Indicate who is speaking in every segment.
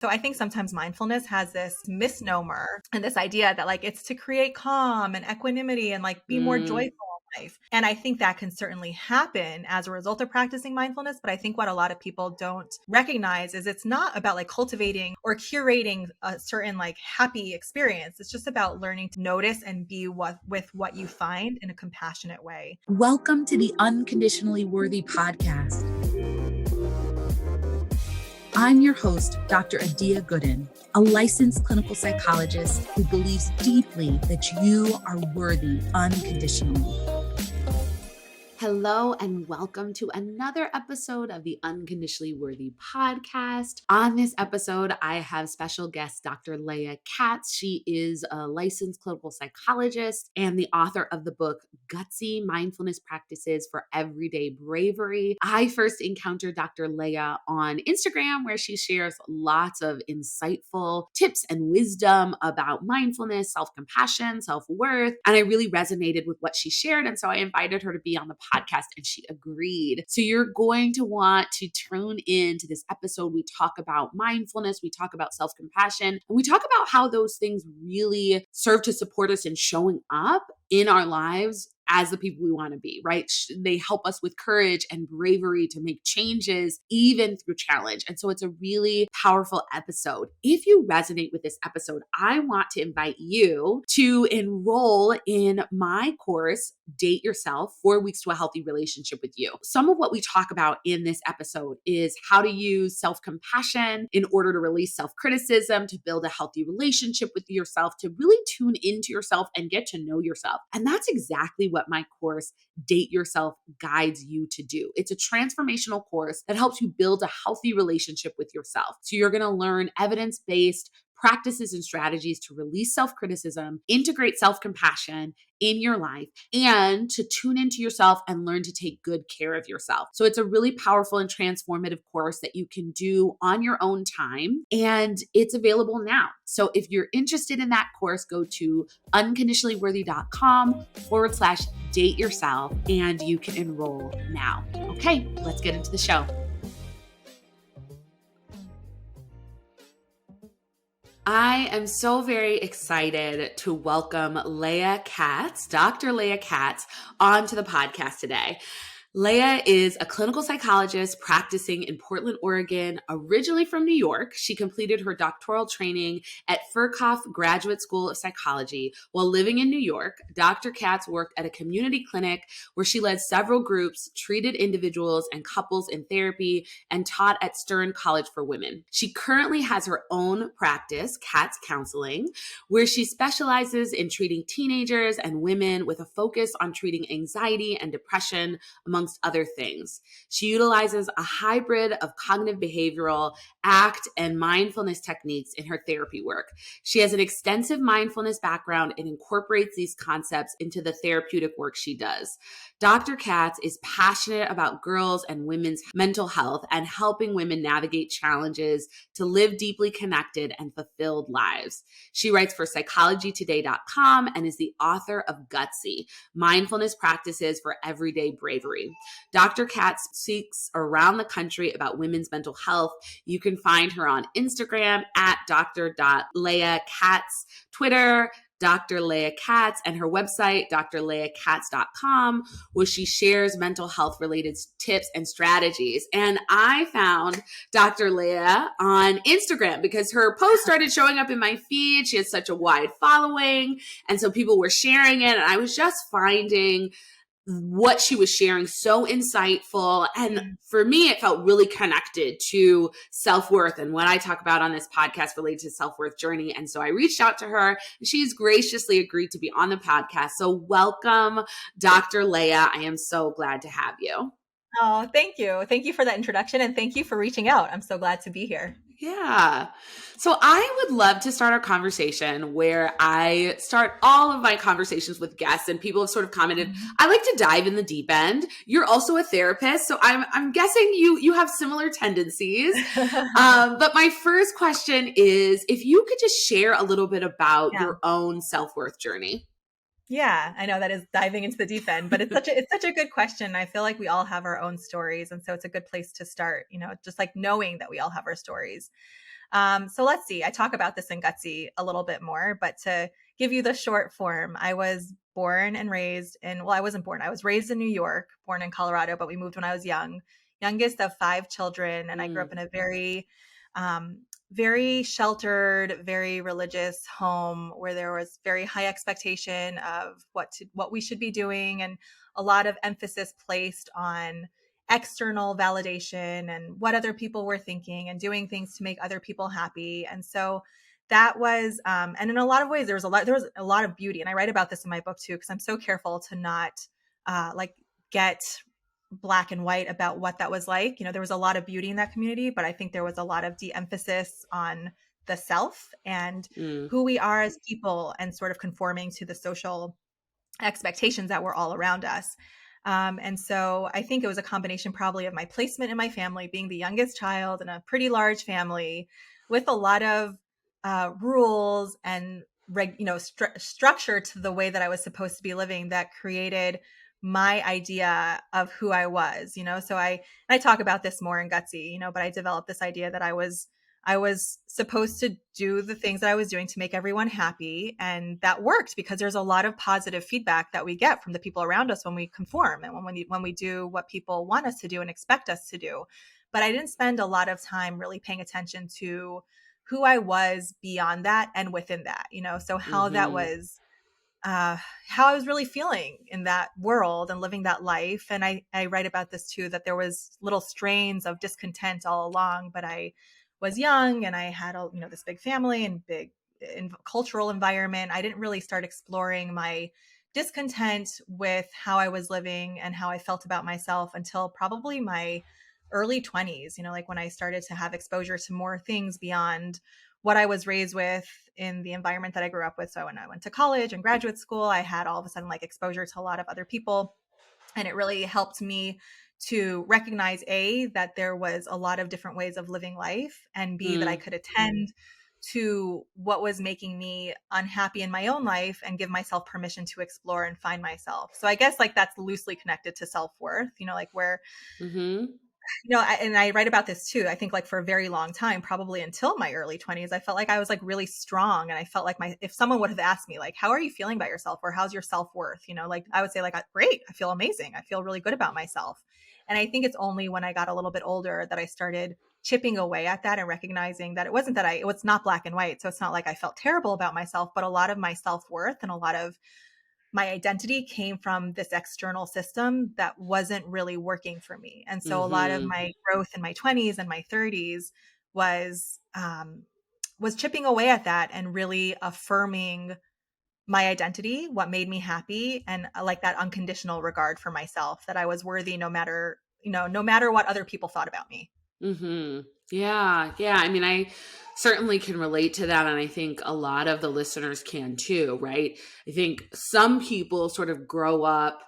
Speaker 1: So I think sometimes mindfulness has this misnomer and this idea that like it's to create calm and equanimity and like be more joyful in life. And I think that can certainly happen as a result of practicing mindfulness. But I think what a lot of people don't recognize is it's not about like cultivating or curating a certain like happy experience. It's just about learning to notice and be with what you find in a compassionate way.
Speaker 2: Welcome to the Unconditionally Worthy Podcast. I'm your host, Dr. Adia Gooden, a licensed clinical psychologist who believes deeply that you are worthy unconditionally. Hello and welcome to another episode of the Unconditionally Worthy Podcast. On this episode, I have special guest Dr. Leah Katz. She is a licensed clinical psychologist and the author of the book Gutsy Mindfulness Practices for Everyday Bravery. I first encountered Dr. Leah on Instagram, where she shares lots of insightful tips and wisdom about mindfulness, self-compassion, self-worth, and I really resonated with what she shared. And so I invited her to be on the podcast and she agreed. So you're going to want to tune in to this episode. We talk about mindfulness, we talk about self-compassion, and we talk about how those things really serve to support us in showing up in our lives as the people we want to be, right? They help us with courage and bravery to make changes, even through challenge. And so it's a really powerful episode. If you resonate with this episode, I want to invite you to enroll in my course, Date Yourself, 4 weeks to a healthy relationship with you. Some of what we talk about in this episode is how to use self-compassion in order to release self-criticism, to build a healthy relationship with yourself, to really tune into yourself and get to know yourself. And that's exactly what my course, Date Yourself, guides you to do. It's a transformational course that helps you build a healthy relationship with yourself. So you're going to learn evidence-based practices and strategies to release self-criticism, integrate self-compassion in your life, and to tune into yourself and learn to take good care of yourself. So it's a really powerful and transformative course that you can do on your own time, and it's available now. So if you're interested in that course, go to unconditionallyworthy.com/date yourself, and you can enroll now. Okay, let's get into the show. I am so very excited to welcome Leah Katz, Dr. Leah Katz, onto the podcast today. Leah is a clinical psychologist practicing in Portland, Oregon, originally from New York. She completed her doctoral training at Furkhoff Graduate School of Psychology. While living in New York, Dr. Katz worked at a community clinic where she led several groups, treated individuals and couples in therapy, and taught at Stern College for Women. She currently has her own practice, Katz Counseling, where she specializes in treating teenagers and women with a focus on treating anxiety and depression, amongst other things. She utilizes a hybrid of cognitive behavioral, ACT, and mindfulness techniques in her therapy work. She has an extensive mindfulness background and incorporates these concepts into the therapeutic work she does. Dr. Katz is passionate about girls' and women's mental health and helping women navigate challenges to live deeply connected and fulfilled lives. She writes for psychologytoday.com and is the author of Gutsy, Mindfulness Practices for Everyday Bravery. Dr. Katz speaks around the country about women's mental health. You can find her on Instagram at dr.leahkatz, Twitter, Dr. Leah Katz, and her website, drleahkatz.com, where she shares mental health related tips and strategies. And I found Dr. Leah on Instagram because her post started showing up in my feed. She has such a wide following. And so people were sharing it. And I was just finding what she was sharing so insightful. And for me, it felt really connected to self-worth and what I talk about on this podcast related to self-worth journey. And so I reached out to her and she's graciously agreed to be on the podcast. So welcome, Dr. Leah. I am so glad to have you.
Speaker 1: Oh, thank you. Thank you for that introduction and thank you for reaching out. I'm so glad to be here.
Speaker 2: Yeah. So I would love to start our conversation where I start all of my conversations with guests, and people have sort of commented, I like to dive in the deep end. You're also a therapist, so I'm guessing you have similar tendencies. But my first question is, if you could just share a little bit about your own self-worth journey.
Speaker 1: Yeah, I know that is diving into the deep end, but it's such a good question. I feel like we all have our own stories. And so it's a good place to start, just like knowing that we all have our stories. So let's see. I talk about this in Gutsy a little bit more, but to give you the short form, I was born and raised in, well, I wasn't born. I was raised in New York, born in Colorado, but we moved when I was young, youngest of 5 children. And I grew up in a very sheltered, very religious home where there was very high expectation of what we should be doing, and a lot of emphasis placed on external validation and what other people were thinking and doing things to make other people happy. And so that was, and in a lot of ways, there was a lot of beauty. And I write about this in my book too, because I'm so careful to not like get black and white about what that was like. There was a lot of beauty in that community, but I think there was a lot of de-emphasis on the self and who we are as people, and sort of conforming to the social expectations that were all around us. And so I think it was a combination probably of my placement in my family, being the youngest child in a pretty large family with a lot of rules and structure to the way that I was supposed to be living, that created my idea of who I was. So I talk about this more in Gutsy, but I developed this idea that I was supposed to do the things that I was doing to make everyone happy. And that worked because there's a lot of positive feedback that we get from the people around us when we conform and when we do what people want us to do and expect us to do. But I didn't spend a lot of time really paying attention to who I was beyond that and within that, so how that was, how I was really feeling in that world and living that life. And I write about this too, that there was little strains of discontent all along, but I was young and I had this big family and big cultural environment. I didn't really start exploring my discontent with how I was living and how I felt about myself until probably my early 20s, like when I started to have exposure to more things beyond what I was raised with in the environment that I grew up with. So when I went to college and graduate school, I had all of a sudden like exposure to a lot of other people. And it really helped me to recognize that there was a lot of different ways of living life, and B, that I could attend to what was making me unhappy in my own life and give myself permission to explore and find myself. So I guess like that's loosely connected to self-worth, like where, and I write about this too. I think like for a very long time, probably until my early 20s, I felt like I was like really strong. And I felt like if someone would have asked me like, how are you feeling about yourself? Or how's your self-worth? Like I would say like, great, I feel amazing. I feel really good about myself. And I think it's only when I got a little bit older that I started chipping away at that and recognizing that it was not black and white. So it's not like I felt terrible about myself, but a lot of my self-worth and a lot of my identity came from this external system that wasn't really working for me. And so a lot of my growth in my 20s and my 30s was chipping away at that and really affirming my identity, what made me happy, and like that unconditional regard for myself, that I was worthy no matter what other people thought about me.
Speaker 2: Yeah. I mean, I certainly can relate to that. And I think a lot of the listeners can too, right? I think some people sort of grow up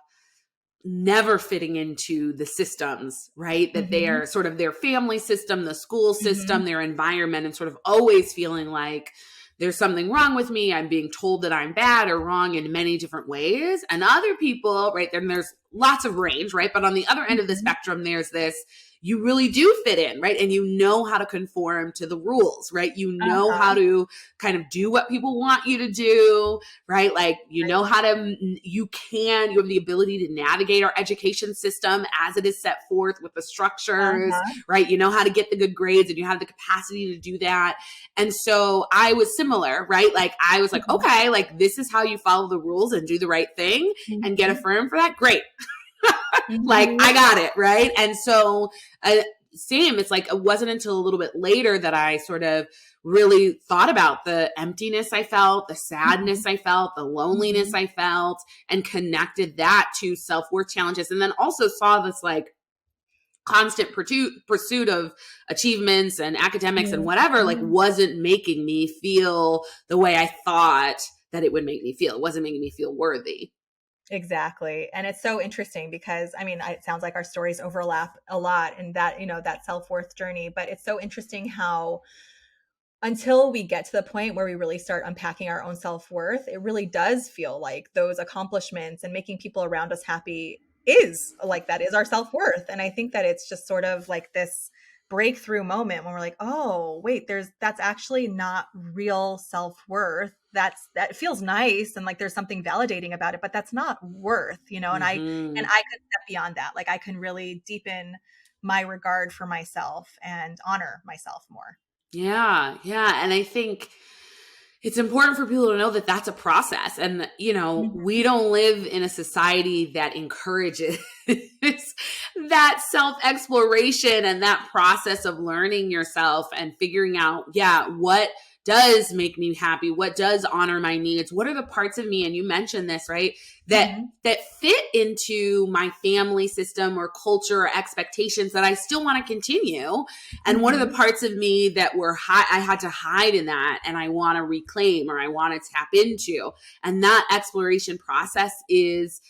Speaker 2: never fitting into the systems, right? That they are sort of their family system, the school system, their environment, and sort of always feeling like there's something wrong with me. I'm being told that I'm bad or wrong in many different ways. And other people, right, then there's lots of range, right? But on the other end of the spectrum, there's this, you really do fit in, right? And you know how to conform to the rules, right? You know how to kind of do what people want you to do, right? Like, you know how to, you have the ability to navigate our education system as it is set forth with the structures, right? You know how to get the good grades and you have the capacity to do that. And so I was similar, right? Like I was like, okay, like this is how you follow the rules and do the right thing and get affirmed for that. Great. Like I got it. Right. And so same, it's like, it wasn't until a little bit later that I sort of really thought about the emptiness I felt, the sadness I felt, the loneliness I felt, and connected that to self-worth challenges. And then also saw this like constant pursuit of achievements and academics and whatever, like wasn't making me feel the way I thought that it would make me feel. It wasn't making me feel worthy.
Speaker 1: Exactly. And it's so interesting because, I mean, it sounds like our stories overlap a lot in that, that self-worth journey, but it's so interesting how until we get to the point where we really start unpacking our own self-worth, it really does feel like those accomplishments and making people around us happy is like, that is our self-worth. And I think that it's just sort of like this breakthrough moment when we're like, oh, wait, that's actually not real self-worth. That feels nice. And like, there's something validating about it, but that's not worth, and I
Speaker 2: Mm-hmm.
Speaker 1: could step beyond that. Like I can really deepen my regard for myself and honor myself more.
Speaker 2: Yeah. Yeah. And I think it's important for people to know that that's a process. And, we don't live in a society that encourages that self exploration and that process of learning yourself and figuring out, what does make me happy? What does honor my needs? What are the parts of me? And you mentioned this, right? That
Speaker 1: Mm-hmm.
Speaker 2: that fit into my family system or culture or expectations that I still want to continue. And what are the
Speaker 1: Mm-hmm.
Speaker 2: parts of me that were I had to hide in that and I want to reclaim or I want to tap into? And that exploration process is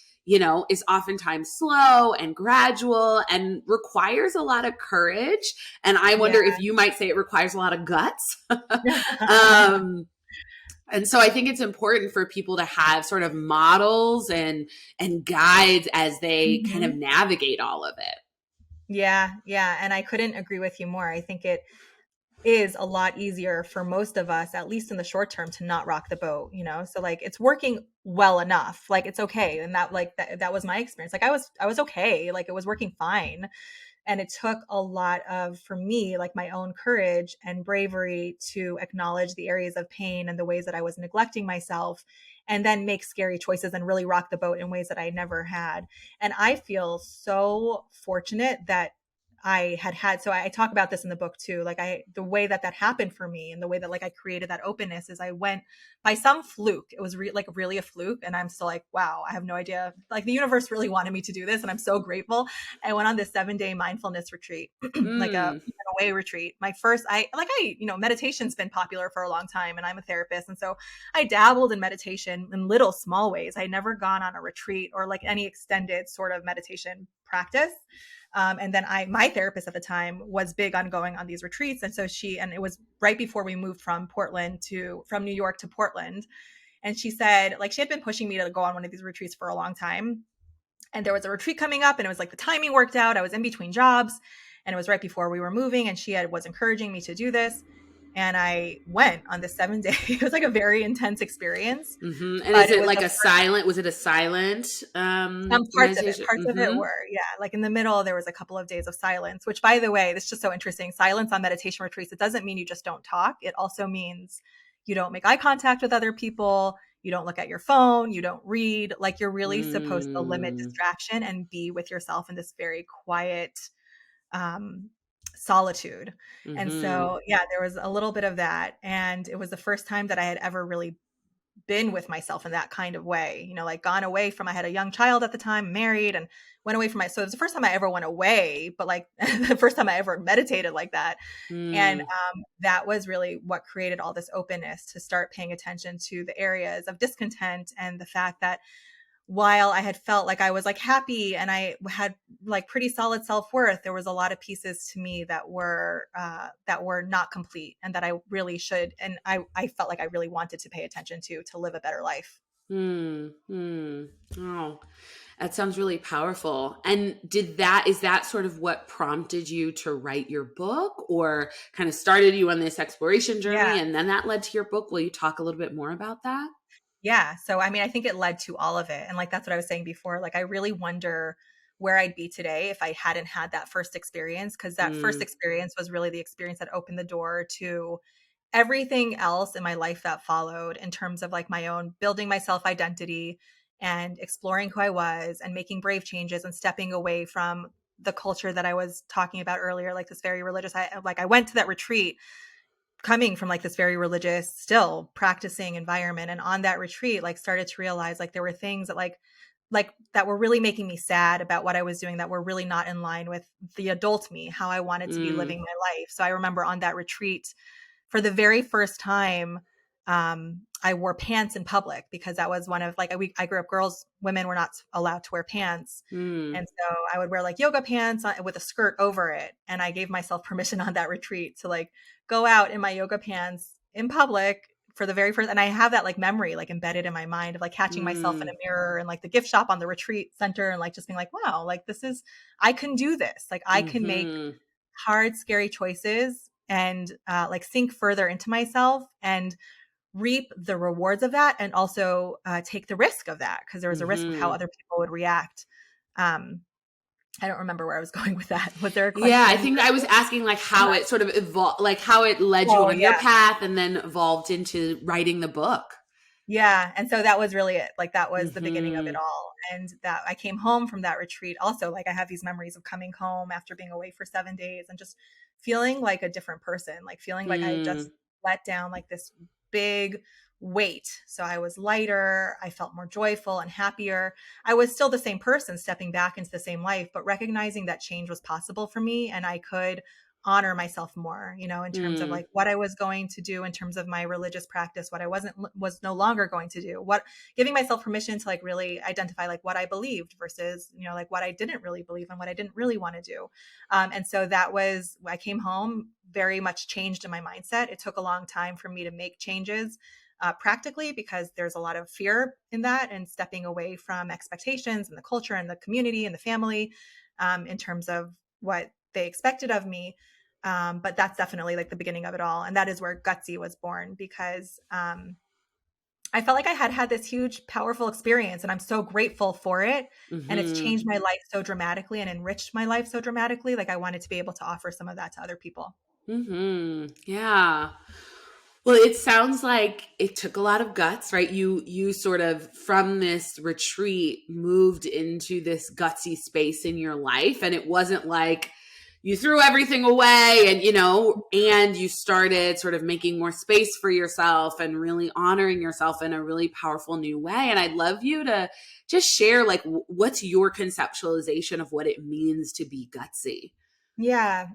Speaker 2: oftentimes slow and gradual and requires a lot of courage. And I wonder if you might say it requires a lot of guts.
Speaker 1: Yeah.
Speaker 2: And so I think it's important for people to have sort of models and guides as they kind of
Speaker 1: Mhm.
Speaker 2: navigate all of it.
Speaker 1: Yeah, yeah, and I couldn't agree with you more. I think it is a lot easier for most of us, at least in the short term, to not rock the boat. So like it's working well enough. Like it's okay. And that was my experience. Like I was okay. Like it was working fine. And it took a lot of, for me, like my own courage and bravery to acknowledge the areas of pain and the ways that I was neglecting myself, and then make scary choices and really rock the boat in ways that I never had. And I feel so fortunate that so I talk about this in the book too. Like the way that happened for me and the way that like I created that openness is I went by some fluke. It was like really a fluke. And I'm still like, wow, I have no idea. Like the universe really wanted me to do this. And I'm so grateful. I went on this 7-day mindfulness retreat, like a
Speaker 2: Mm.
Speaker 1: away retreat. Meditation's been popular for a long time and I'm a therapist. And so I dabbled in meditation in little small ways. I never gone on a retreat or like any extended sort of meditation practice. And then my therapist at the time was big on going on these retreats. And so it was right before we moved from New York to Portland. And she said, like, she had been pushing me to go on one of these retreats for a long time. And there was a retreat coming up and it was like the timing worked out. I was in between jobs and it was right before we were moving. And was encouraging me to do this. And I went on this 7-day. It was like a very intense experience.
Speaker 2: Mm-hmm. And
Speaker 1: But
Speaker 2: is
Speaker 1: it
Speaker 2: it
Speaker 1: was
Speaker 2: like was it a silent meditation?
Speaker 1: parts of it
Speaker 2: Mm-hmm.
Speaker 1: were, yeah. Like in the middle, there was a couple of days of silence, which by the way, it's just so interesting. Silence on meditation retreats, it doesn't mean you just don't talk. It also means you don't make eye contact with other people. You don't look at your phone. You don't read. Like you're really supposed to limit
Speaker 2: Mm.
Speaker 1: distraction and be with yourself in this very quiet, um, solitude. And
Speaker 2: Mm-hmm.
Speaker 1: so, yeah, there was a little bit of that. And it was the first time that I had ever really been with myself in that kind of way, like gone away from, I had a young child at the time, married, and went away from so it was the first time I ever went away, but like the first time I ever meditated like that. And
Speaker 2: Mm.
Speaker 1: that was really what created all this openness to start paying attention to the areas of discontent and the fact that while I had felt like I was like happy and I had like pretty solid self-worth, there was a lot of pieces to me that were not complete and that I really should. And I felt like I really wanted to pay attention to live a better life.
Speaker 2: Mm. Mm. Oh, that sounds really powerful. And is that sort of what prompted you to write your book or kind of started you on this exploration
Speaker 1: Yeah.
Speaker 2: journey and then that led to your book? Will you talk a little bit more about that?
Speaker 1: Yeah. So, I mean, I think it led to all of it. And like, that's what I was saying before. Like, I really wonder where I'd be today if I hadn't had that first experience, because that first
Speaker 2: Mm.
Speaker 1: experience was really the experience that opened the door to everything else in my life that followed in terms of like my own building my self identity and exploring who I was and making brave changes and stepping away from the culture that I was talking about earlier, like this very religious. I went to that retreat coming from like this very religious, still practicing environment. And on that retreat, like started to realize like there were things that like that were really making me sad about what I was doing that were really not in line with the adult me, how I wanted to be
Speaker 2: Mm.
Speaker 1: living my life. So I remember on that retreat, for the very first time, I wore pants in public because that was one of like, I grew up, women were not allowed to wear pants.
Speaker 2: Mm.
Speaker 1: And so I would wear like yoga pants with a skirt over it. And I gave myself permission on that retreat to like go out in my yoga pants in public for the very first. And I have that like memory, like embedded in my mind of like catching myself in a
Speaker 2: Mm.
Speaker 1: mirror and like the gift shop on the retreat center and like just being like, wow, like I can do this. Like I can make
Speaker 2: Mhm.
Speaker 1: hard, scary choices and like sink further into myself and reap the rewards of that, and also take the risk of that, because there was a risk of how
Speaker 2: Mm-hmm.
Speaker 1: other people would react. I don't remember where I was going with that. Was there a
Speaker 2: Yeah, I
Speaker 1: question?
Speaker 2: think I was asking like how it sort of evolved, like how it led you
Speaker 1: Oh,
Speaker 2: on your
Speaker 1: yeah.
Speaker 2: path and then evolved into writing the book.
Speaker 1: Yeah. And so that was really it. Like that was the beginning of it
Speaker 2: Mm-hmm.
Speaker 1: all. And that I came home from that retreat. Also, like I have these memories of coming home after being away for 7 days and just feeling like a different person, like feeling like I had just let down like this big weight. So I was lighter. I felt more joyful and happier. I was still the same person stepping back into the same life, but recognizing that change was possible for me and I could honor myself more, you know, in terms of
Speaker 2: Mm.
Speaker 1: like what I was going to do in terms of my religious practice, what I was no longer going to do, what giving myself permission to like really identify like what I believed versus, you know, like what I didn't really believe and what I didn't really want to do. And so that was, I came home very much changed in my mindset. It took a long time for me to make changes practically, because there's a lot of fear in that and stepping away from expectations and the culture and the community and the family in terms of what they expected of me. But that's definitely like the beginning of it all. And that is where Gutsy was born, because I felt like I had this huge, powerful experience and I'm so grateful for it. And it's
Speaker 2: Mm-hmm.
Speaker 1: changed my life so dramatically and enriched my life so dramatically. Like I wanted to be able to offer some of that to other people.
Speaker 2: Mm-hmm. Yeah. Well, it sounds like it took a lot of guts, right? You sort of from this retreat moved into this gutsy space in your life, and it wasn't like you threw everything away and and you started sort of making more space for yourself and really honoring yourself in a really powerful new way. And I'd love you to just share like what's your conceptualization of what it means to be gutsy?
Speaker 1: Yeah.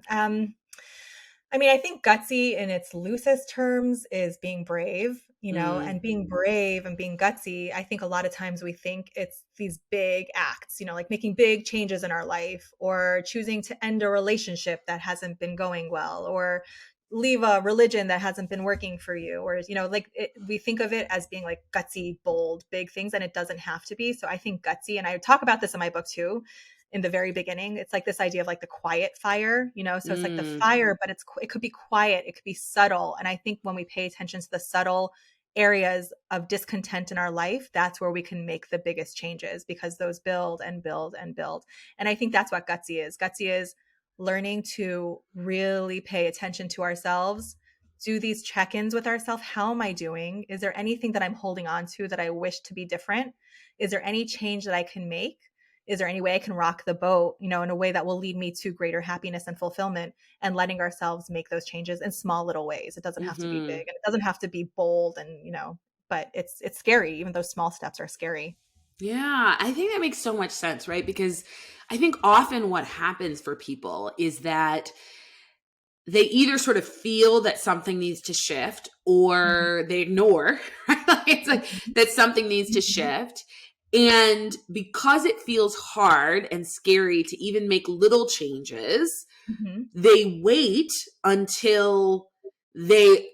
Speaker 1: I mean, I think gutsy in its loosest terms is being brave, you know,
Speaker 2: Mm,
Speaker 1: and being brave and being gutsy. I think a lot of times we think it's these big acts, you know, like making big changes in our life or choosing to end a relationship that hasn't been going well or leave a religion that hasn't been working for you, or, you know, like we think of it as being like gutsy, bold, big things, and it doesn't have to be. So I think gutsy, and I talk about this in my book too, in the very beginning, it's like this idea of like the quiet fire, you know, so it's like the
Speaker 2: mm,
Speaker 1: fire, but it could be quiet, it could be subtle. And I think when we pay attention to the subtle areas of discontent in our life, that's where we can make the biggest changes, because those build and build and build. And I think that's what gutsy is. Gutsy is learning to really pay attention to ourselves, do these check-ins with ourselves. How am I doing? Is there anything that I'm holding on to that I wish to be different? Is there any change that I can make? Is there any way I can rock the boat, you know, in a way that will lead me to greater happiness and fulfillment, and letting ourselves make those changes in small little ways. It doesn't have to be big
Speaker 2: mm-hmm.
Speaker 1: and it doesn't have to be bold and, you know, but it's scary. Even those small steps are scary.
Speaker 2: Yeah, I think that makes so much sense, right? Because I think often what happens for people is that they either sort of feel that something needs to shift
Speaker 1: Mhm.
Speaker 2: or they ignore, right? Like it's like
Speaker 1: Mhm.
Speaker 2: that something needs to
Speaker 1: Mhm.
Speaker 2: shift. And because it feels hard and scary to even make little changes,
Speaker 1: Mhm.
Speaker 2: they wait until they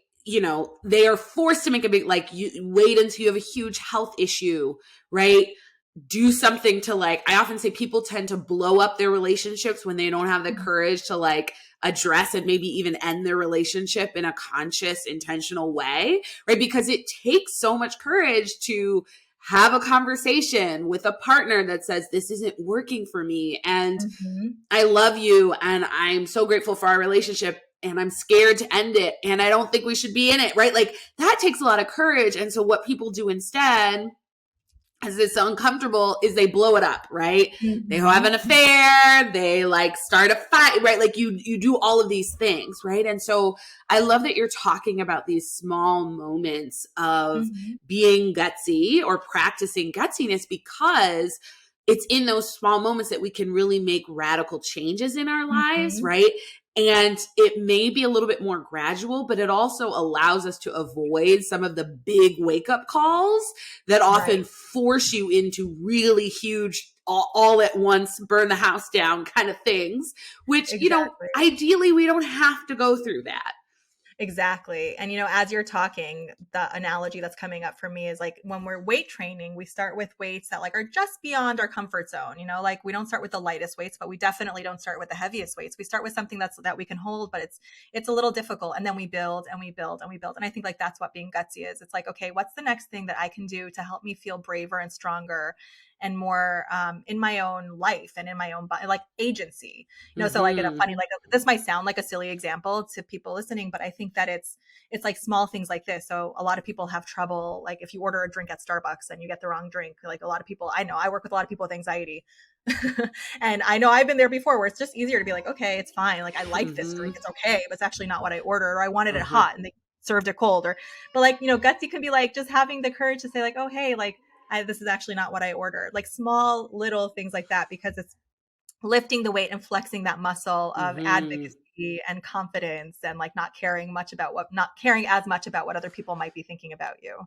Speaker 2: they are forced to make a big, like, you wait until you have a huge health issue, right? Do something to, like, I often say people tend to blow up their relationships when they don't have the
Speaker 1: Mhm.
Speaker 2: courage to like address and maybe even end their relationship in a conscious, intentional way, right? Because it takes so much courage to have a conversation with a partner that says, this isn't working for me, and
Speaker 1: Mhm.
Speaker 2: I love you and I'm so grateful for our relationship and I'm scared to end it and I don't think we should be in it, right? Like that takes a lot of courage. And so what people do instead, as it's so uncomfortable, is they blow it up, right? They have
Speaker 1: Mhm.
Speaker 2: an affair, they like start a fight, right? Like you do all of these things, right? And so I love that you're talking about these small moments of
Speaker 1: Mhm.
Speaker 2: being gutsy or practicing gutsiness, because it's in those small moments that we can really make radical changes in our lives,
Speaker 1: Mhm.
Speaker 2: right? And it may be a little bit more gradual, but it also allows us to avoid some of the big wake up calls that often
Speaker 1: Right.
Speaker 2: force you into really huge, all at once, burn the house down kind of things, which,
Speaker 1: Exactly.
Speaker 2: ideally we don't have to go through that.
Speaker 1: Exactly. And, as you're talking, the analogy that's coming up for me is like when we're weight training, we start with weights that like are just beyond our comfort zone. Like we don't start with the lightest weights, but we definitely don't start with the heaviest weights. We start with something that we can hold, but it's a little difficult. And then we build and we build and we build. And I think like that's what being gutsy is. It's like, okay, what's the next thing that I can do to help me feel braver and stronger and more in my own life and in my own body, like agency. So like in a funny, like this might sound like a silly example to people listening, but I think that it's like small things like this. So a lot of people have trouble, like if you order a drink at Starbucks and you get the wrong drink, like a lot of people, I work with a lot of people with anxiety. And I know I've been there before where it's just easier to be like, okay, it's fine. Like I like this drink. It's okay, but it's actually not what I ordered, or I wanted it hot and they served it cold, but like, gutsy can be like just having the courage to say like, oh, hey, like this is actually not what I ordered. Like small little things like that, because it's lifting the weight and flexing that muscle of advocacy and confidence, and like not caring as much about what other people might be thinking about you.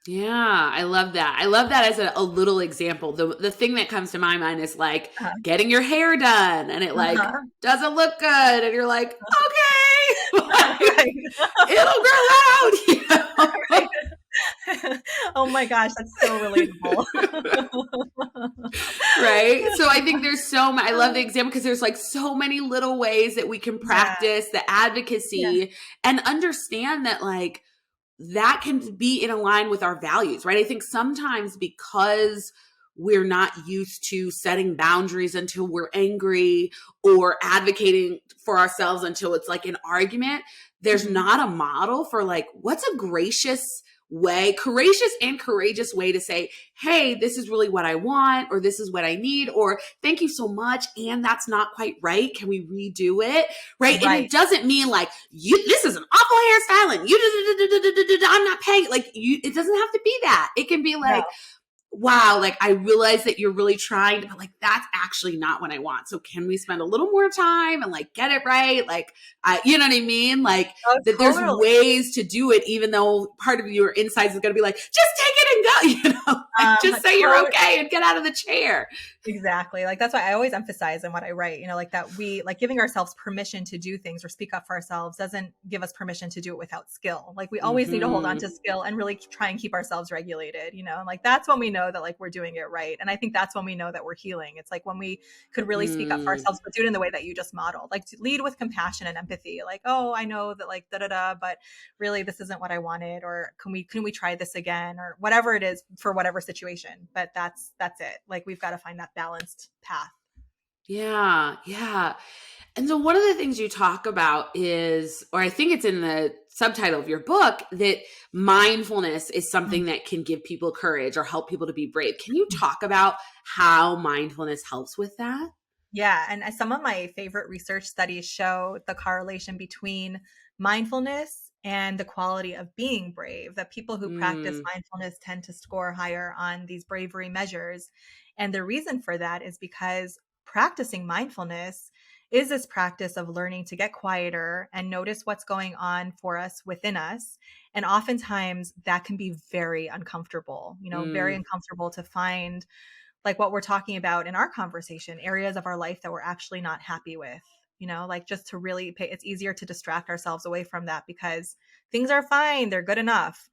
Speaker 2: Yeah, I love that. I love that as a little example. The thing that comes to my mind is like getting your hair done and it like doesn't look good. And you're like, okay, like, it'll grow out.
Speaker 1: Right. Oh my gosh, that's so relatable.
Speaker 2: Right? So I think there's I love the example because there's like so many little ways that we can practice the advocacy and understand that like that can be in line with our values, right? I think sometimes because we're not used to setting boundaries until we're angry or advocating for ourselves until it's like an argument, there's not a model for like, what's a courageous and courageous way to say, hey, this is really what I want, or this is what I need, or thank you so much. And that's not quite right. Can we redo it? Right. And it doesn't mean like this is an awful hairstyle and I'm not paying. Like it doesn't have to be that. It can be like, wow, like I realize that you're really trying, but like that's actually not what I want. So can we spend a little more time and like get it right? Like, you know what I mean? Like that there's ways to do it, even though part of your insides is going to be like, just take it and go, like, just say you're okay and get out of the chair.
Speaker 1: Exactly. Like that's why I always emphasize in what I write, like that we like giving ourselves permission to do things or speak up for ourselves doesn't give us permission to do it without skill. Like we always need to hold on to skill and really try and keep ourselves regulated, and like that's when we know that like we're doing it right. And I think that's when we know that we're healing. It's like when we could really speak up for ourselves, but do it in the way that you just modeled, like to lead with compassion and empathy. Like, oh, I know that like but really this isn't what I wanted, or can we try this again, or whatever it is for whatever situation. But that's it. Like we've got to find that balanced path.
Speaker 2: Yeah. Yeah. And so one of the things you talk about is, or I think it's in the subtitle of your book, that mindfulness is something that can give people courage or help people to be brave. Can you talk about how mindfulness helps with that?
Speaker 1: Yeah. And some of my favorite research studies show the correlation between mindfulness and the quality of being brave, that people who practice mindfulness tend to score higher on these bravery measures. And the reason for that is because practicing mindfulness is this practice of learning to get quieter and notice what's going on for us within us. And oftentimes that can be very uncomfortable, very uncomfortable to find like what we're talking about in our conversation, areas of our life that we're actually not happy with, like just to really it's easier to distract ourselves away from that because things are fine, they're good enough.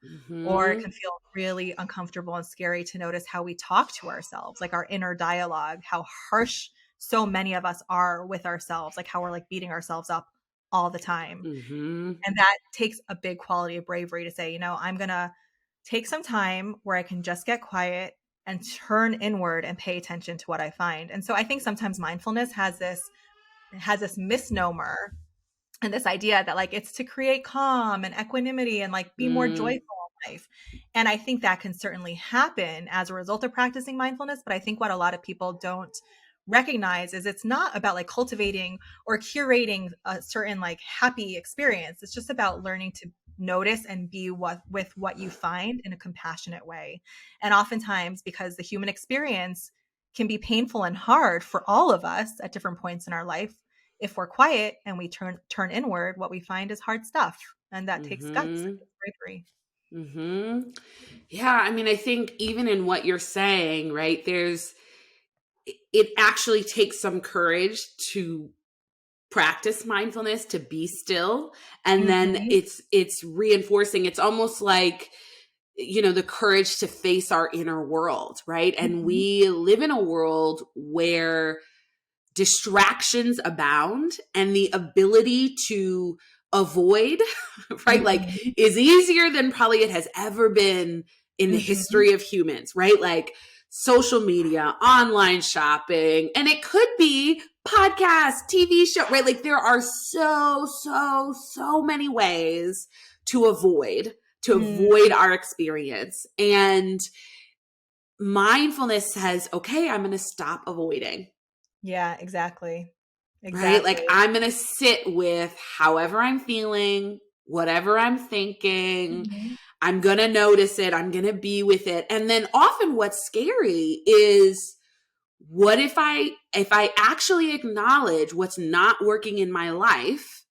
Speaker 1: Or it can feel really uncomfortable and scary to notice how we talk to ourselves, like our inner dialogue, how harsh so many of us are with ourselves, like how we're like beating ourselves up all the time. And that takes a big quality of bravery to say, I'm going to take some time where I can just get quiet and turn inward and pay attention to what I find. And so I think sometimes mindfulness has this misnomer and this idea that like it's to create calm and equanimity and like be more joyful in life. And I think that can certainly happen as a result of practicing mindfulness. But I think what a lot of people don't recognize is it's not about like cultivating or curating a certain like happy experience. It's just about learning to notice and be with what you find in a compassionate way. And oftentimes, because the human experience can be painful and hard for all of us at different points in our life, if we're quiet and we turn inward, what we find is hard stuff. And that takes guts, and bravery.
Speaker 2: Yeah. I mean, I think even in what you're saying, right, it actually takes some courage to practice mindfulness to be still. And then it's reinforcing. It's almost like, the courage to face our inner world, right? And we live in a world where distractions abound, and the ability to avoid, right, like is easier than probably it has ever been in the history of humans, right? Like social media, online shopping, and it could be podcasts, TV show, right? Like there are so many ways to avoid our experience. And mindfulness says, okay, I'm going to stop avoiding.
Speaker 1: Yeah, exactly.
Speaker 2: Right? Like I'm going to sit with however I'm feeling, whatever I'm thinking. I'm going to notice it. I'm going to be with it. And then often what's scary is, what if I actually acknowledge what's not working in my life,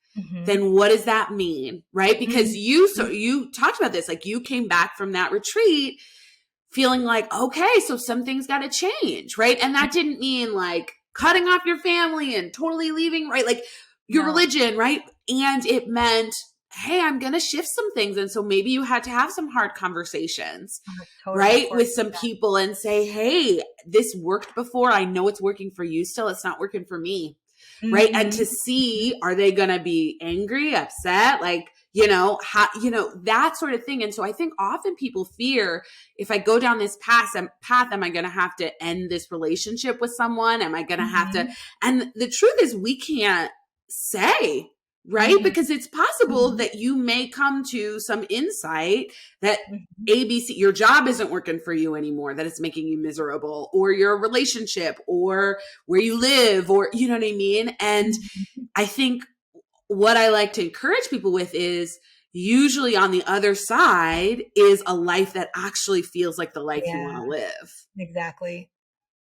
Speaker 2: then what does that mean? Right? Because you talked about this, like you came back from that retreat feeling like, okay, so some things got to change. Right. And that didn't mean like cutting off your family and totally leaving, right? Like your religion, right? And it meant, hey, I'm going to shift some things. And so maybe you had to have some hard conversations, right? With some people and say, hey, this worked before. I know it's working for you still. It's not working for me. Right. And to see, are they going to be angry, upset? Like, that sort of thing. And so I think often people fear, if I go down this path, am I going to have to end this relationship with someone? Am I going to have to? And the truth is we can't say, right? Because it's possible that you may come to some insight that ABC, your job isn't working for you anymore, that it's making you miserable, or your relationship, or where you live, or you know what I mean? And I think what I like to encourage people with is usually on the other side is a life that actually feels like the life you want to live.
Speaker 1: Exactly.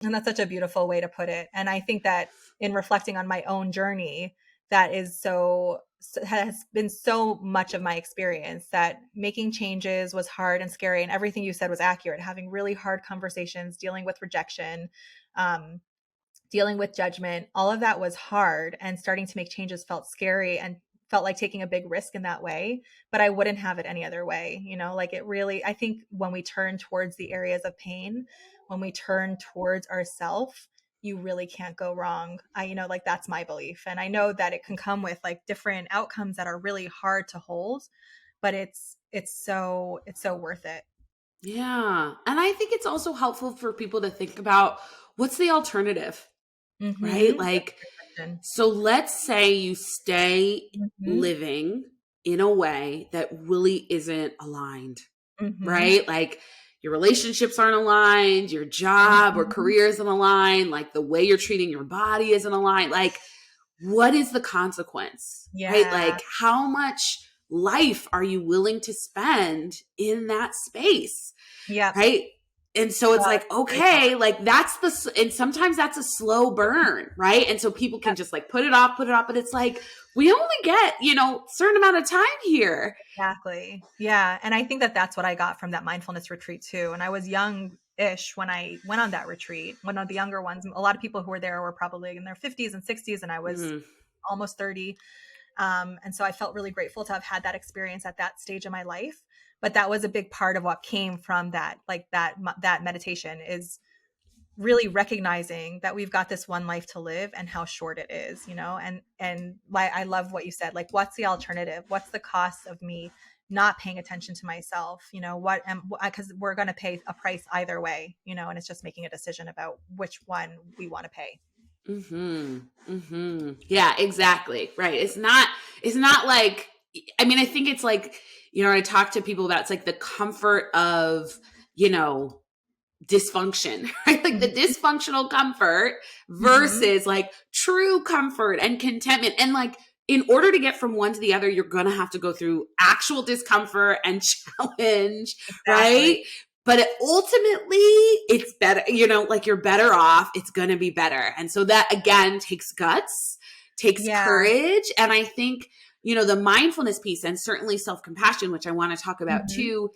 Speaker 1: And that's such a beautiful way to put it. And I think that in reflecting on my own journey, that has been so much of my experience, that making changes was hard and scary. And everything you said was accurate. Having really hard conversations, dealing with rejection, dealing with judgment, all of that was hard, and starting to make changes felt scary and felt like taking a big risk in that way, but I wouldn't have it any other way. Like it really, I think when we turn towards the areas of pain, when we turn towards ourself, you really can't go wrong. Like that's my belief. And I know that it can come with like different outcomes that are really hard to hold, but it's so worth it.
Speaker 2: Yeah. And I think it's also helpful for people to think about, what's the alternative? Right? Like, so let's say you stay living in a way that really isn't aligned, right? Like your relationships aren't aligned, your job or career isn't aligned, like the way you're treating your body isn't aligned. Like, what is the consequence? Right? Like, how much life are you willing to spend in that space?
Speaker 1: Yeah.
Speaker 2: Right? And so it's like, okay, like and sometimes that's a slow burn, right? And so people can just like put it off, but it's like, we only get, certain amount of time here.
Speaker 1: Exactly. Yeah. And I think that that's what I got from that mindfulness retreat too. And I was young-ish when I went on that retreat. One of the younger ones, a lot of people who were there were probably in their 50s and 60s, and I was almost 30. And so I felt really grateful to have had that experience at that stage of my life. But that was a big part of what came from that, like that meditation, is really recognizing that we've got this one life to live and how short it is, and why I love what you said, like, what's the alternative? What's the cost of me not paying attention to myself? Because we're going to pay a price either way, and it's just making a decision about which one we want to pay.
Speaker 2: Yeah, exactly. Right. It's not like, I mean, I think it's like, I talk to people about, it's like the comfort of, dysfunction, right? Like the dysfunctional comfort versus like true comfort and contentment. And like, in order to get from one to the other, you're going to have to go through actual discomfort and challenge, right? But ultimately it's better, like you're better off. It's going to be better. And so that again takes guts, takes courage. And I think, the mindfulness piece, and certainly self-compassion, which I want to talk about too,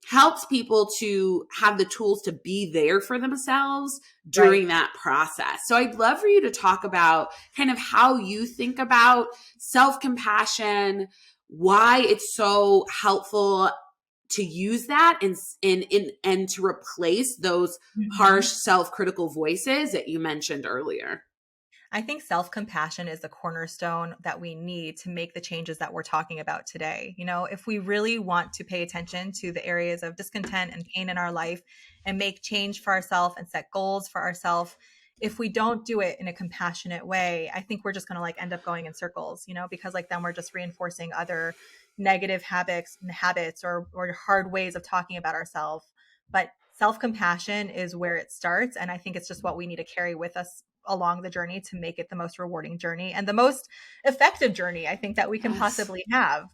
Speaker 2: helps people to have the tools to be there for themselves during that process. So I'd love for you to talk about kind of how you think about self-compassion, why it's so helpful to use that and to replace those harsh self-critical voices that you mentioned earlier.
Speaker 1: I think self-compassion is the cornerstone that we need to make the changes that we're talking about today. You know, if we really want to pay attention to the areas of discontent and pain in our life and make change for ourselves and set goals for ourselves, if we don't do it in a compassionate way, I think we're just going to like end up going in circles, you know, because like then we're just reinforcing other negative habits or hard ways of talking about ourselves. But self-compassion is where it starts. And I think it's just what we need to carry with us along the journey to make it the most rewarding journey and the most effective journey I think that we can possibly have.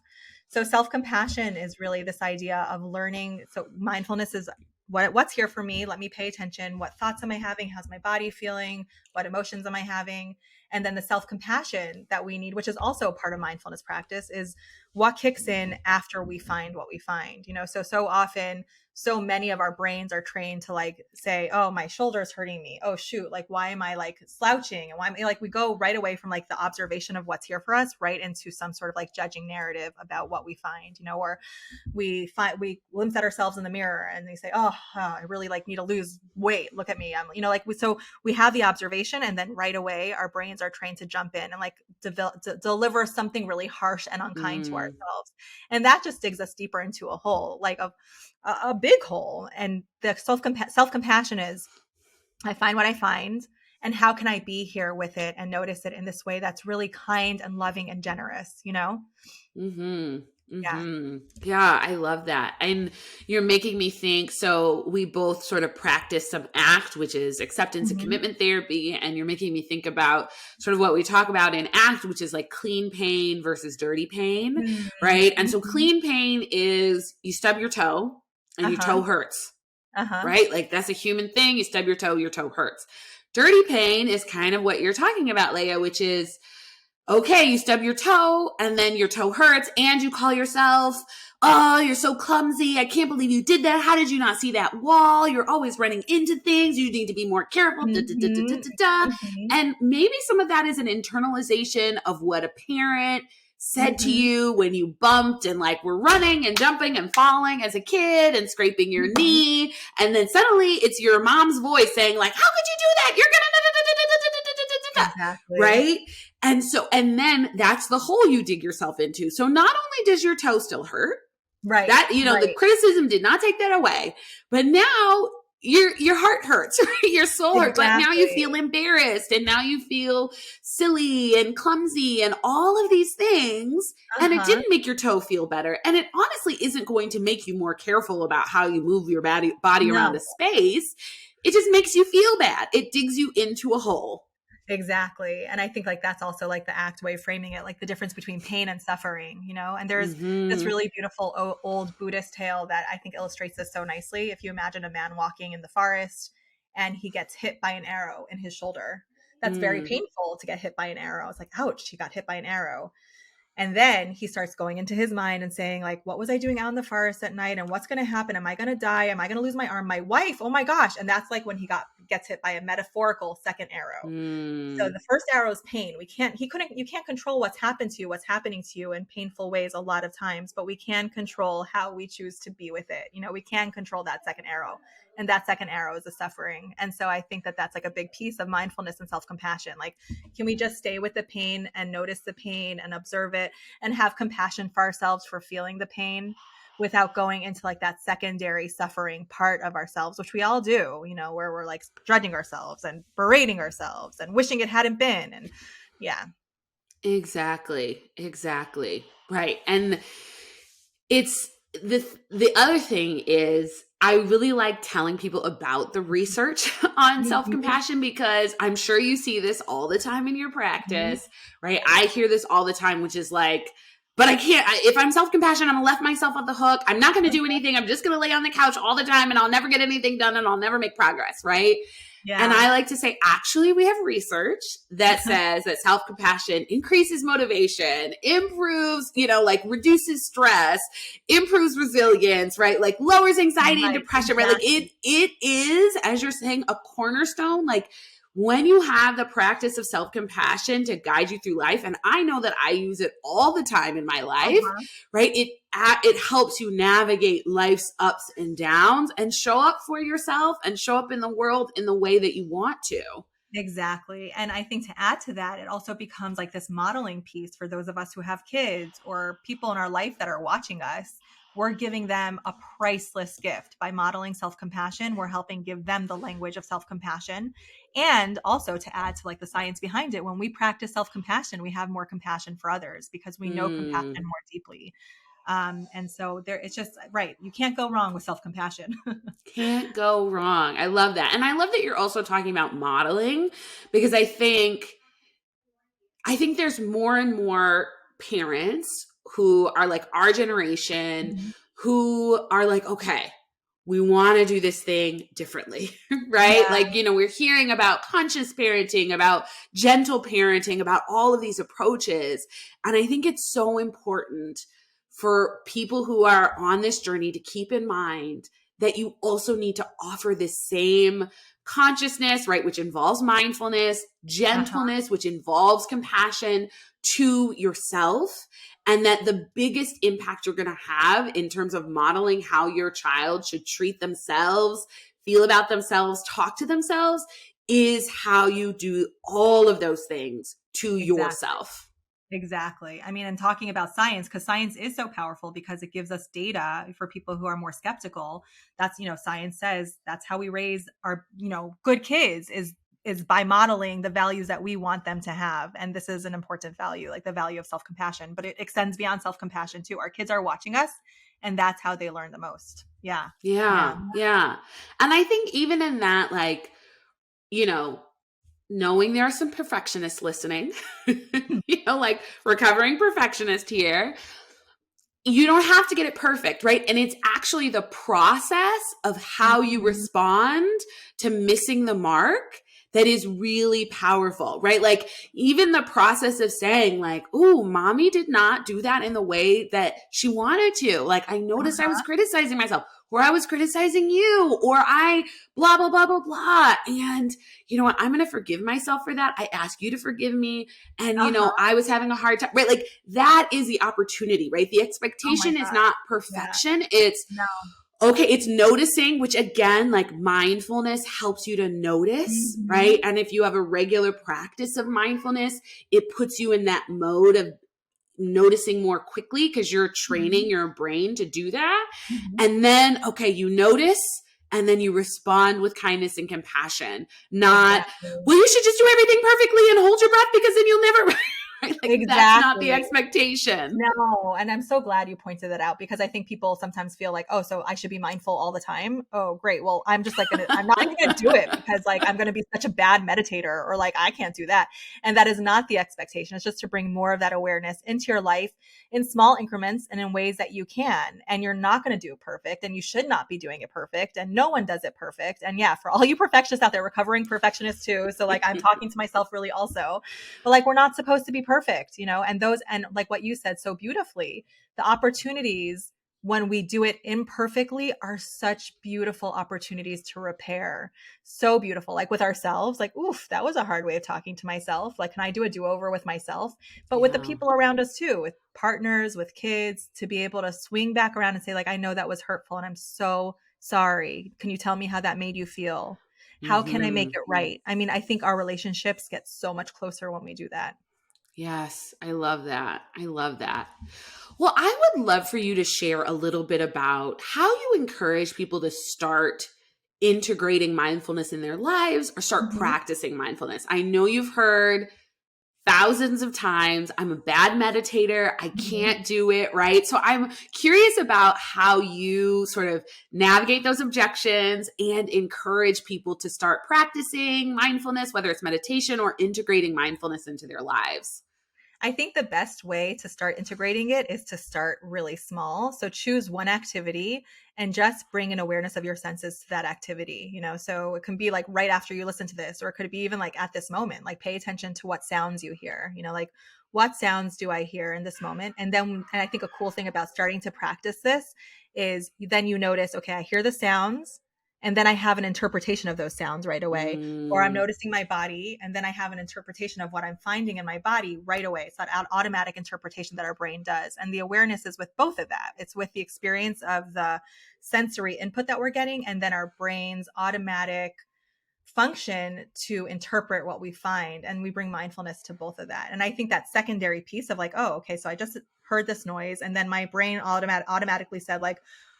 Speaker 1: So self-compassion is really this idea of learning. So mindfulness is what's here for me. Let me pay attention. What thoughts am I having? How's my body feeling? What emotions am I having? And then the self-compassion that we need, which is also a part of mindfulness practice, is what kicks in after we find what we find. You know, so often, so many of our brains are trained to like say, oh, my shoulder's hurting me. Oh, shoot. Like, why am I like slouching? And why am I like, we go right away from like the observation of what's here for us right into some sort of like judging narrative about what we find, you know, or we glimpse at ourselves in the mirror and they say, oh, I really like need to lose weight. Look at me. I'm, you know, like, so we have the observation and then right away our brains are trained to jump in and like deliver something really harsh and unkind to ourselves. And that just digs us deeper into a hole, like a big hole. And the self-compassion is, I find what I find and how can I be here with it and notice it in this way that's really kind and loving and generous, you know?
Speaker 2: Yeah, I love that. And you're making me think, so we both sort of practice some ACT, which is acceptance and commitment therapy. And you're making me think about sort of what we talk about in ACT, which is like clean pain versus dirty pain, right? And so clean pain is you stub your toe and your toe hurts, right? Like that's a human thing. You stub your toe hurts. Dirty pain is kind of what you're talking about, Leah, which is, okay, you stub your toe and then your toe hurts and you call yourself, oh, you're so clumsy. I can't believe you did that. How did you not see that wall? You're always running into things. You need to be more careful. And maybe some of that is an internalization of what a parent said to you when you bumped and like were running and jumping and falling as a kid and scraping your knee. And then suddenly it's your mom's voice saying like, how could you do that? You're going to right? And so, and then that's the hole you dig yourself into. So not only does your toe still hurt,
Speaker 1: right?
Speaker 2: That, you know, the criticism did not take that away, but now your heart hurts, right? Your soul hurts. Like now you feel embarrassed and now you feel silly and clumsy and all of these things. And it didn't make your toe feel better. And it honestly isn't going to make you more careful about how you move your body around a space. It just makes you feel bad. It digs you into a hole.
Speaker 1: Exactly. And I think like that's also like the ACT way of framing it, like the difference between pain and suffering, you know, and there's this really beautiful old Buddhist tale that I think illustrates this so nicely. If you imagine a man walking in the forest and he gets hit by an arrow in his shoulder, that's very painful to get hit by an arrow. It's like, ouch, he got hit by an arrow. And then he starts going into his mind and saying like, what was I doing out in the forest at night? And what's going to happen? Am I going to die? Am I going to lose my arm? My wife? Oh my gosh. And that's like when he gets hit by a metaphorical second arrow. So the first arrow is pain. You can't control what's happening to you in painful ways a lot of times, but we can control how we choose to be with it. You know, we can control that second arrow. And that second arrow is the suffering. And so I think that that's like a big piece of mindfulness and self-compassion. Like, can we just stay with the pain and notice the pain and observe it and have compassion for ourselves for feeling the pain without going into like that secondary suffering part of ourselves, which we all do, you know, where we're like judging ourselves and berating ourselves and wishing it hadn't been. And yeah.
Speaker 2: Exactly. Right. And it's the other thing is I really like telling people about the research on self-compassion because I'm sure you see this all the time in your practice, right? I hear this all the time, which is like, but I can't, if I'm self-compassion, I'm going to let myself on the hook. I'm not going to do anything. I'm just going to lay on the couch all the time and I'll never get anything done and I'll never make progress, right? And
Speaker 1: Yeah.
Speaker 2: I like to say, actually, we have research that says that self-compassion increases motivation, improves, like reduces stress, improves resilience, right? Like lowers anxiety and
Speaker 1: Right.
Speaker 2: depression, right? Like
Speaker 1: Exactly.
Speaker 2: it is, as you're saying, a cornerstone. Like when you have the practice of self-compassion to guide you through life, and I know that I use it all the time in my life,
Speaker 1: Uh-huh.
Speaker 2: right? It helps you navigate life's ups and downs and show up for yourself and show up in the world in the way that you want to.
Speaker 1: Exactly. And I think to add to that, it also becomes like this modeling piece for those of us who have kids or people in our life that are watching us. We're giving them a priceless gift by modeling self-compassion. We're helping give them the language of self-compassion. And also to add to like the science behind it, when we practice self-compassion, we have more compassion for others because we know compassion
Speaker 2: Mm.
Speaker 1: more deeply. And so there, it's just right. You can't go wrong with self-compassion.
Speaker 2: Can't go wrong. I love that. And I love that you're also talking about modeling, because I think there's more and more parents who are like our generation
Speaker 1: Mhm.
Speaker 2: who are like, okay, we want to do this thing differently, right?
Speaker 1: Yeah.
Speaker 2: Like, we're hearing about conscious parenting, about gentle parenting, about all of these approaches. And I think it's so important for people who are on this journey to keep in mind that you also need to offer this same consciousness, right? Which involves mindfulness,
Speaker 1: Uh-huh.
Speaker 2: gentleness, which involves compassion to yourself. And that the biggest impact you're going to have in terms of modeling how your child should treat themselves, feel about themselves, talk to themselves, is how you do all of those things to
Speaker 1: Exactly.
Speaker 2: yourself.
Speaker 1: Exactly. I mean, and talking about science, because science is so powerful because it gives us data for people who are more skeptical. That's, science says that's how we raise our, good kids is by modeling the values that we want them to have. And this is an important value, like the value of self-compassion, but it extends beyond self-compassion too. Our kids are watching us and that's how they learn the most. Yeah. Yeah.
Speaker 2: Yeah. Yeah. And I think even in that, like, you know, knowing there are some perfectionists listening, like recovering perfectionist here, you don't have to get it perfect, right? And it's actually the process of how you
Speaker 1: Mhm.
Speaker 2: respond to missing the mark that is really powerful, right? Like even the process of saying like, "Ooh, mommy did not do that in the way that she wanted to." Like I noticed I was
Speaker 1: Uh-huh.
Speaker 2: criticizing myself, or I was criticizing you, or I blah blah blah blah blah. And you know what? I'm going to forgive myself for that. I ask you to forgive me. And
Speaker 1: Uh-huh.
Speaker 2: I was having a hard time, right? Like that is the opportunity, right? The
Speaker 1: Oh my
Speaker 2: expectation is
Speaker 1: gosh.
Speaker 2: not
Speaker 1: Yeah.
Speaker 2: perfection. It's
Speaker 1: No.
Speaker 2: okay, it's noticing, which again, like mindfulness helps you to notice, right?
Speaker 1: Mhm.
Speaker 2: And if you have a regular practice of mindfulness, it puts you in that mode of noticing more quickly because you're training
Speaker 1: Mhm.
Speaker 2: your brain to do that.
Speaker 1: Mhm.
Speaker 2: And then, okay, you notice and then you respond with kindness and compassion, not,
Speaker 1: Exactly.
Speaker 2: well, you should just do everything perfectly and hold your breath because then you'll never, right? Like that's not the
Speaker 1: Exactly.
Speaker 2: expectation.
Speaker 1: No, and I'm so glad you pointed that out because I think people sometimes feel like, "Oh, so I should be mindful all the time?" Oh, great. Well, I'm just like I'm not even gonna do it because like I'm gonna be such a bad meditator or like I can't do that. And that is not the expectation. It's just to bring more of that awareness into your life in small increments and in ways that you can. And you're not gonna do it perfect and you should not be doing it perfect. And no one does it perfect. And yeah, for all you perfectionists out there, recovering perfectionists too. So like I'm talking to myself really also, but like we're not supposed to be perfect, and those, and like what you said so beautifully, the opportunities when we do it imperfectly are such beautiful opportunities to repair. So beautiful, like with ourselves, like, oof, that was a hard way of talking to myself. Like, can I do a do-over with myself? But with the
Speaker 2: Yeah.
Speaker 1: people around us too, with partners, with kids, to be able to swing back around and say, like, I know that was hurtful and I'm so sorry. Can you tell me how that made you feel? How can I make
Speaker 2: Mm-hmm.
Speaker 1: it right? I mean, I think our relationships get so much closer when we do that.
Speaker 2: Yes, I love that. I love that. Well, I would love for you to share a little bit about how you encourage people to start integrating mindfulness in their lives or start
Speaker 1: Mhm.
Speaker 2: practicing mindfulness. I know you've heard thousands of times, I'm a bad meditator, I
Speaker 1: Mhm.
Speaker 2: can't do it, right? So I'm curious about how you sort of navigate those objections and encourage people to start practicing mindfulness, whether it's meditation or integrating mindfulness into their lives.
Speaker 1: I think the best way to start integrating it is to start really small. So choose one activity and just bring an awareness of your senses to that activity, so it can be like right after you listen to this, or it could be even like at this moment, like pay attention to what sounds you hear, like what sounds do I hear in this moment? And I think a cool thing about starting to practice this is then you notice, okay, I hear the sounds and then I have an interpretation of those sounds right away. Or I'm noticing my body, and then I have an interpretation of what I'm finding in my body right away. It's that automatic interpretation that our brain does. And the awareness is with both of that. It's with the experience of the sensory input that we're getting, and then our brain's automatic function to interpret what we find. And we bring mindfulness to both of that. And I think that secondary piece of like, oh, okay, so I just heard this noise, and then my brain automatically said like,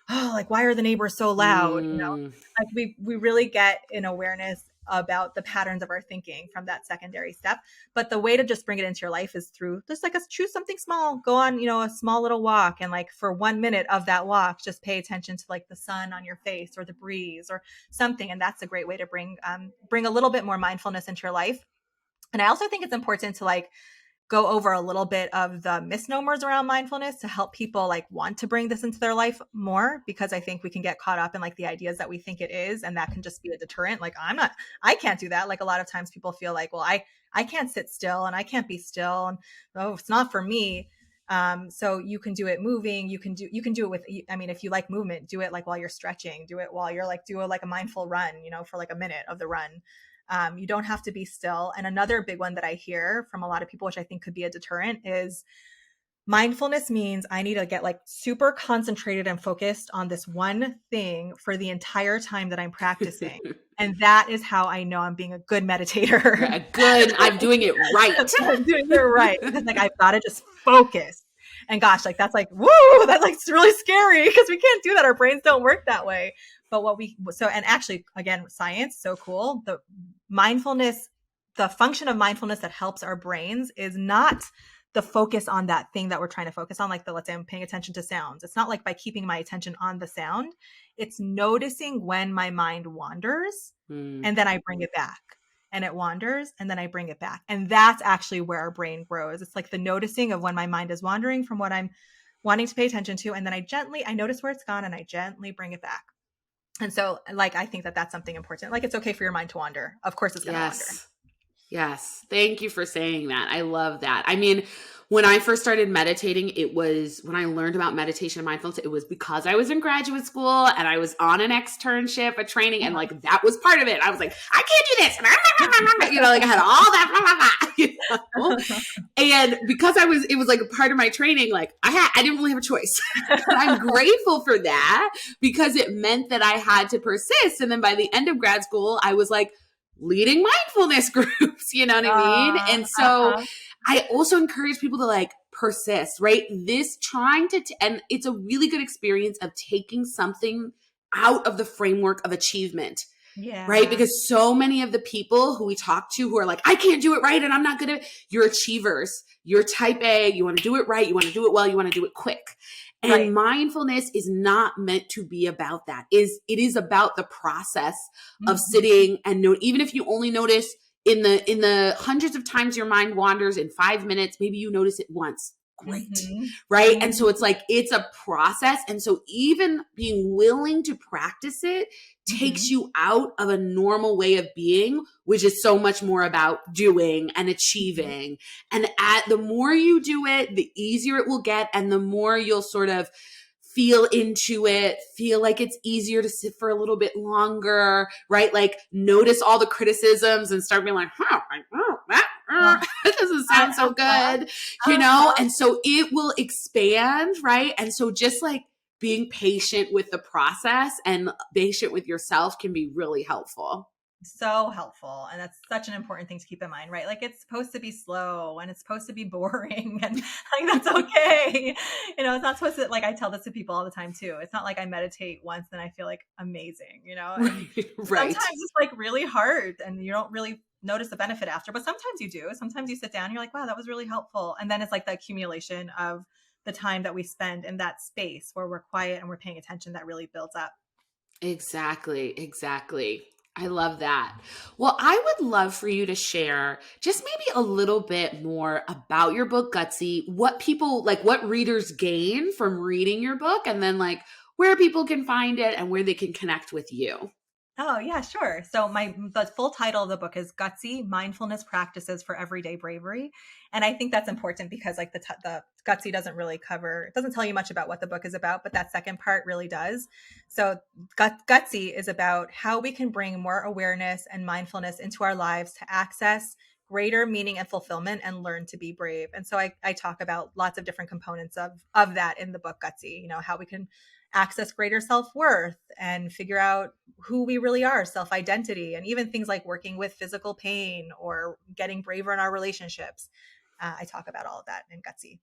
Speaker 1: oh, like, why are the neighbors so loud? Like we really get an awareness about the patterns of our thinking from that secondary step. But the way to just bring it into your life is through just like choose something small, go on, a small little walk. And like for 1 minute of that walk, just pay attention to like the sun on your face or the breeze or something. And that's a great way to bring a little bit more mindfulness into your life. And I also think it's important to like go over a little bit of the misnomers around mindfulness to help people like want to bring this into their life more, because I think we can get caught up in like the ideas that we think it is, and that can just be a deterrent. Like I can't do that. Like a lot of times people feel like, well, I can't sit still and I can't be still, and oh, it's not for me. So you can do it moving. You can do it with, I mean, if you like movement, do it like while you're stretching, do it while you're like, like a mindful run, for like a minute of the run. You don't have to be still. And another big one that I hear from a lot of people, which I think could be a deterrent, is mindfulness means I need to get like super concentrated and focused on this one thing for the entire time that I'm practicing. And that is how I know I'm being a good meditator.
Speaker 2: Good. I'm doing it right.
Speaker 1: I'm doing it right. Because like I've got to just focus. And gosh, like that's like, woo, that's like really scary because we can't do that. Our brains don't work that way. But and actually, again, science, so cool. The function of mindfulness that helps our brains is not the focus on that thing that we're trying to focus on. Like let's say I'm paying attention to sounds. It's not like by keeping my attention on the sound, it's noticing when my mind wanders and then I bring it back. And it wanders and then I bring it back. And that's actually where our brain grows. It's like the noticing of when my mind is wandering from what I'm wanting to pay attention to. And then I notice where it's gone and I gently bring it back. And so like, I think that that's something important. Like it's okay for your mind to wander. Of course it's going to wander.
Speaker 2: Yes. Thank you for saying that. I love that. I mean, when I first started meditating, when I learned about meditation and mindfulness, it was because I was in graduate school and I was on an externship, a training, and like that was part of it. I was like, I can't do this. And like I had all that. And because it was like a part of my training, like I didn't really have a choice. And I'm grateful for that because it meant that I had to persist. And then by the end of grad school, I was like leading mindfulness groups, you know what I mean? And so I also encourage people to like persist, right? This and it's a really good experience of taking something out of the framework of achievement.
Speaker 1: Yeah.
Speaker 2: Right? Because so many of the people who we talk to who are like, I can't do it right and I'm not good at it. You're achievers. You're type A. You want to do it right. You want to do it well. You want to do it quick. And mindfulness is not meant to be about that. It is about the process of sitting and even if you only notice in the hundreds of times your mind wanders in 5 minutes, maybe you notice it once. Great. Right. And so it's like, it's a process. And so even being willing to practice it takes you out of a normal way of being, which is so much more about doing and achieving. And the more you do it, the easier it will get. And the more you'll sort of feel into it, feel like it's easier to sit for a little bit longer, right? Like notice all the criticisms and start being like, that doesn't sound so good, And so it will expand, right? And so just like being patient with the process and patient with yourself can be really helpful.
Speaker 1: So helpful. And that's such an important thing to keep in mind, right? Like it's supposed to be slow and it's supposed to be boring and like, that's okay. It's not supposed to, like, I tell this to people all the time too. It's not like I meditate once and I feel like amazing, And
Speaker 2: right.
Speaker 1: Sometimes it's like really hard and you don't really notice the benefit after, but sometimes you do. Sometimes you sit down and you're like, wow, that was really helpful. And then it's like the accumulation of the time that we spend in that space where we're quiet and we're paying attention that really builds up.
Speaker 2: Exactly. I love that. Well, I would love for you to share just maybe a little bit more about your book, Gutsy, what people like, what readers gain from reading your book, and then like where people can find it and where they can connect with you.
Speaker 1: Oh, yeah, sure. So the full title of the book is Gutsy: Mindfulness Practices for Everyday Bravery. And I think that's important because like the Gutsy doesn't really cover, it doesn't tell you much about what the book is about, but that second part really does. So Gutsy is about how we can bring more awareness and mindfulness into our lives to access greater meaning and fulfillment and learn to be brave. And so I talk about lots of different components of that in the book Gutsy, how we can access greater self-worth and figure out who we really are, self-identity, and even things like working with physical pain or getting braver in our relationships. I talk about all of that in Gutsy.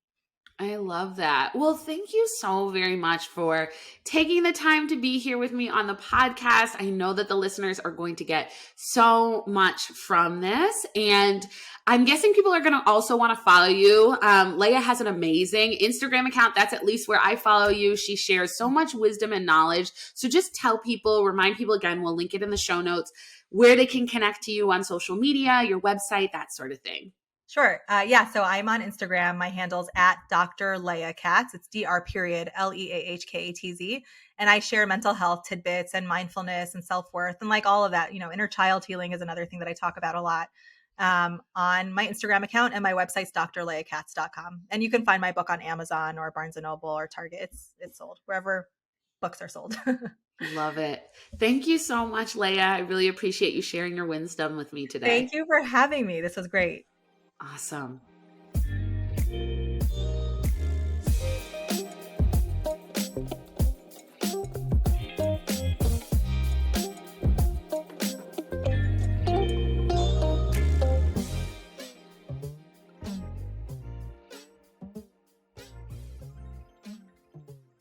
Speaker 2: I love that. Well, thank you so very much for taking the time to be here with me on the podcast. I know that the listeners are going to get so much from this. And I'm guessing people are going to also want to follow you. Leah has an amazing Instagram account. That's at least where I follow you. She shares so much wisdom and knowledge. So just tell people, remind people again, we'll link it in the show notes, where they can connect to you on social media, your website, that sort of thing.
Speaker 1: Sure. Yeah. So I'm on Instagram. My handle's at Dr. Leah Katz. It's Leahkatz. And I share mental health tidbits and mindfulness and self-worth and like all of that. Inner child healing is another thing that I talk about a lot on my Instagram account, and my website's drleahkatz.com. And you can find my book on Amazon or Barnes & Noble or Target. It's sold wherever books are sold.
Speaker 2: Love it. Thank you so much, Leah. I really appreciate you sharing your wisdom with me today.
Speaker 1: Thank you for having me. This was great.
Speaker 2: Awesome.